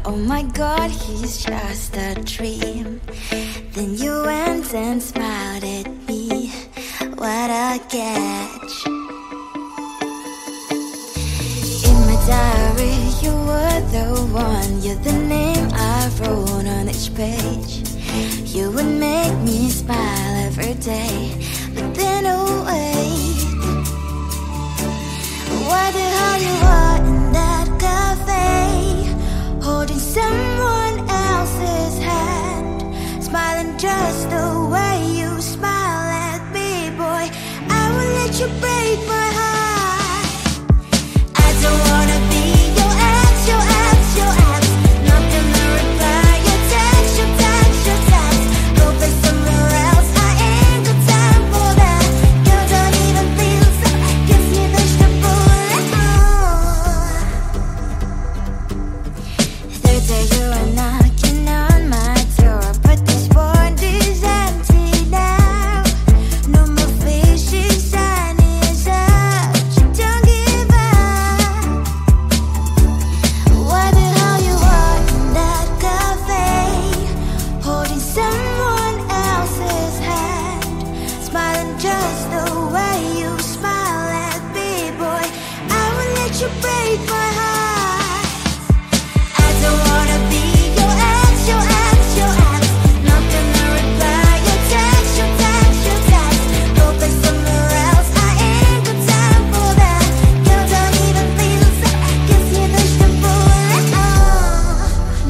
oh my God, he's just a dream. Then you went and smiled at me. What a catch. In my diary, you were the one. You're the name I wrote on each page. You would make me smile every day. But then, oh wait, what the hell you are in that cafe, holding someone else's hand, smiling just the way you smile at me, boy. I will let you break my heart. I don't wanna be your ex, your ex, your ex. Not gonna reply your text, your text, your text. Go play somewhere else, I ain't got time for that. Girl, don't even feel so, gives me vegetable. Third day you are knocking on my door, but this phone is empty now. No more fishes, sun is out. You don't give up. What the hell you are in that cafe, holding someone else's hand, smiling just the way you smile at me, boy. I will let you break my heart. I don't wanna be your ex, your ex, your ex. Not gonna reply your text, your text, your text. Go play somewhere else, I ain't got time for that. Girl, don't even feel so, gives me vegetable.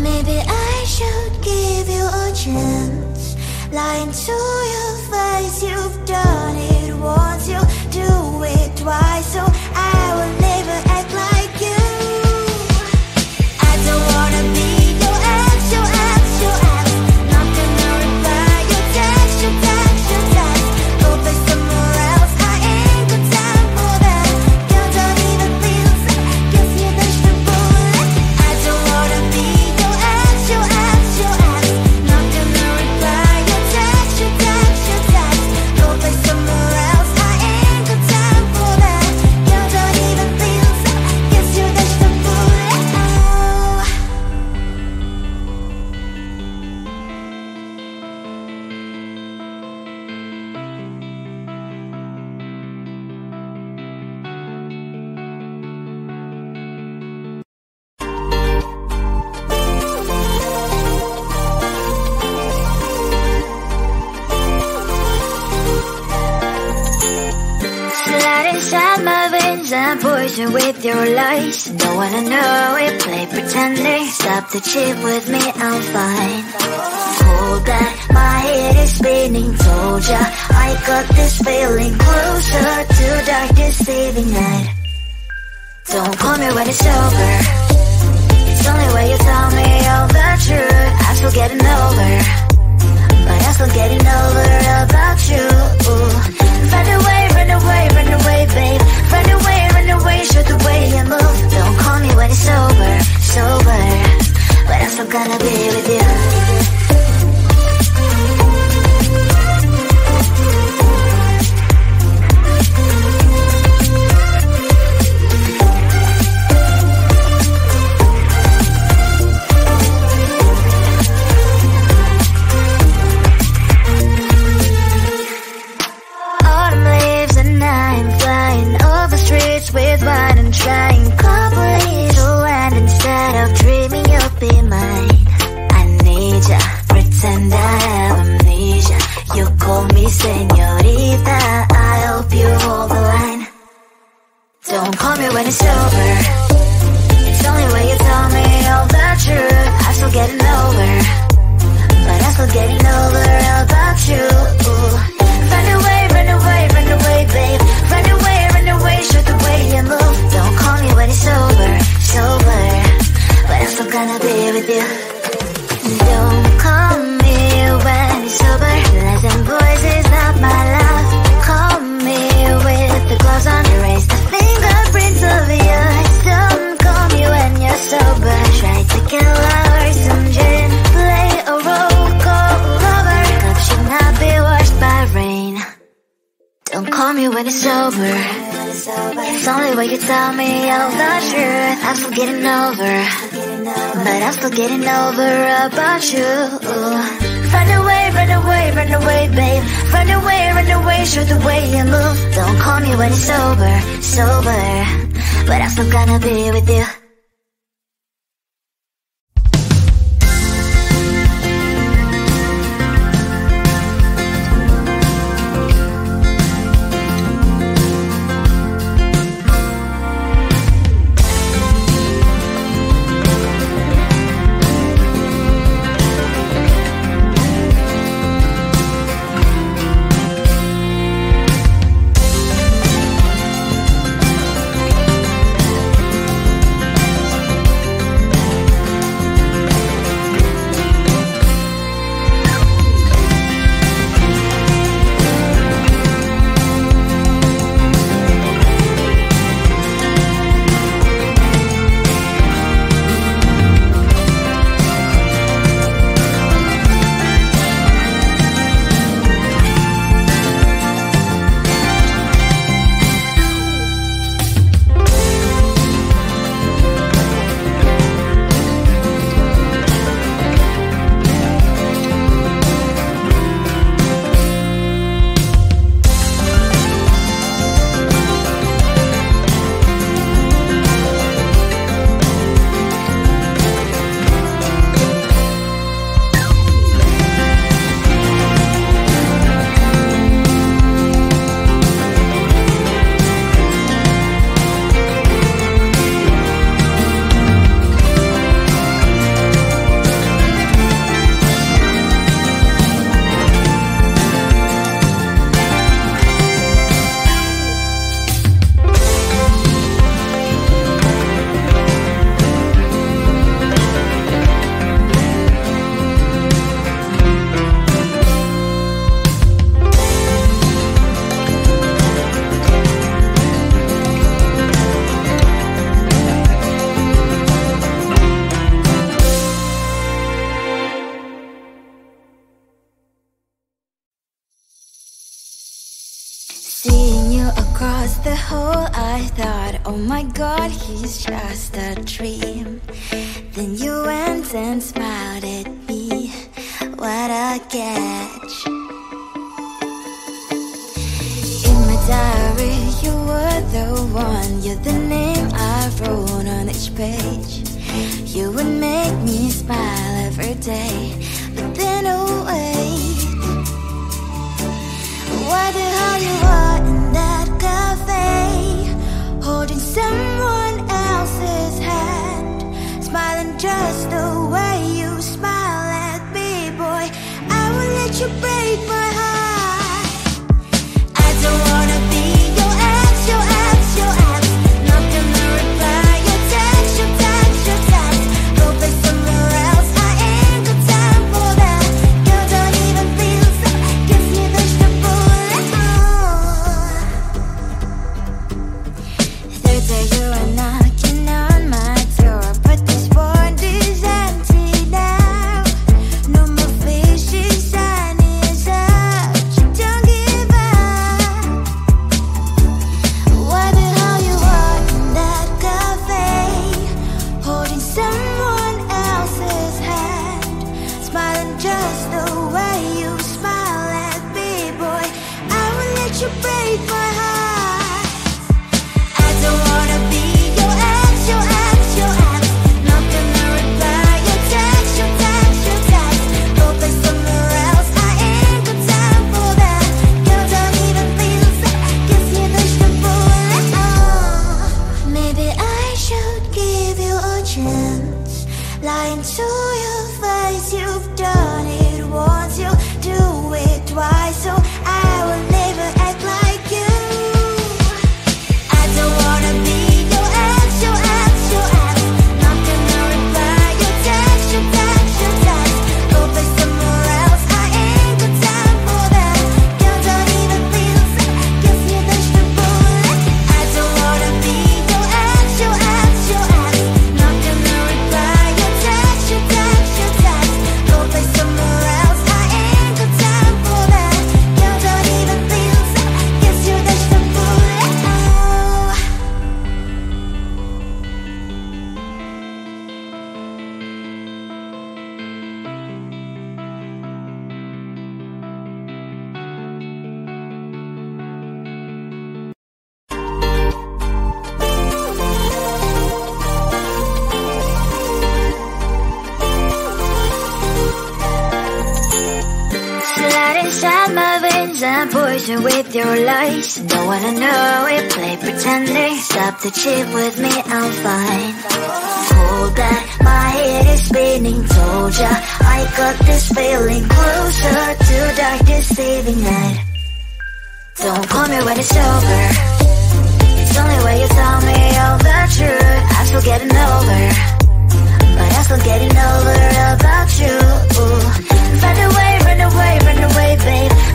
Maybe I should give you a chance. Lying to your face, you've done it once, you do it twice, so I will never act like you. I don't wanna be your ex, your ex, your ex. Not gonna reply your text, your text, your text. Go play somewhere else, I ain't got time for that. Girl, don't even feel so, gives me vegetable. I don't wanna be your ex, your ex, your ex. Not gonna reply your text, your text, your text. Go play somewhere else, I ain't got time for that. Girl, don't even feel so, gives you vegetable. Slide inside my veins and poison with your lies. Don't wanna know it, play pretending. Stop the cheat with me, I'm fine. Hold that, my head is spinning. Told ya, I got this feeling. Closer to dark deceiving night. Don't call me when it's over. It's only when you tell me all the truth. I'm still getting over, but I'm still getting over about you. Run away, run away, run away, babe. Run away, show the way you move. Don't call me when it's over, sober, but I'm still gonna be with you. Autumn leaves and I'm flying over streets with wine and trying. Complete to land instead of dreaming you'll be mine. I need ya, pretend I have amnesia. You call me señorita, I hope you hold the line. Don't call me when it's over. It's only when you tell me all the truth. I'm still getting over, but I'm still getting over about you. Run away, run away, run away, babe. Run away, show the way you move. Don't call me when it's over, sober, but I'm still gonna be with you. Don't call me when it's sober. Listen, boys, is not my love. Call me with the gloves on. Erase the fingerprints of your eyes. Don't call me when you're sober. Try to kill our some gin. Play a role, call lover. Cup should not be washed by rain. Don't call me when it's over. It's only when you tell me all the truth. I'm still getting over, but I'm still getting over about you. Run away, run away, run away, babe. Run away, show the way you move. Don't call me when it's sober, sober, but I'm still gonna be with you. Seeing you across the hall, I thought, oh my god, he's just a dream. Then you went and smiled at me, what a catch. In my diary, you were the one, you're the name I wrote on each page. You would make me smile every day, but then oh wait, what the hell you are in that cafe, holding someone else's hand, smiling just the way you smile at me, boy. I will let you break my heart. I don't wanna be your ex, your ex, your ex. Not gonna reply your text, your text, your text. Go play somewhere else, I ain't got time for that. You don't even feel so, gives me vegetable. Third day you are knocking on my door, but this phone is empty now. No more fishy sunny side. inside my veins and poison with your lies. Don't wanna know it, play pretending. Stop the cheat with me, I'm fine. Hold that, my head is spinning. Told ya, I got this feeling. Closer to dark deceiving night. Don't call me when it's over. It's only when you tell me all the truth. I'm still getting over, but I'm still getting over about you. Run away, run away, run away, babe.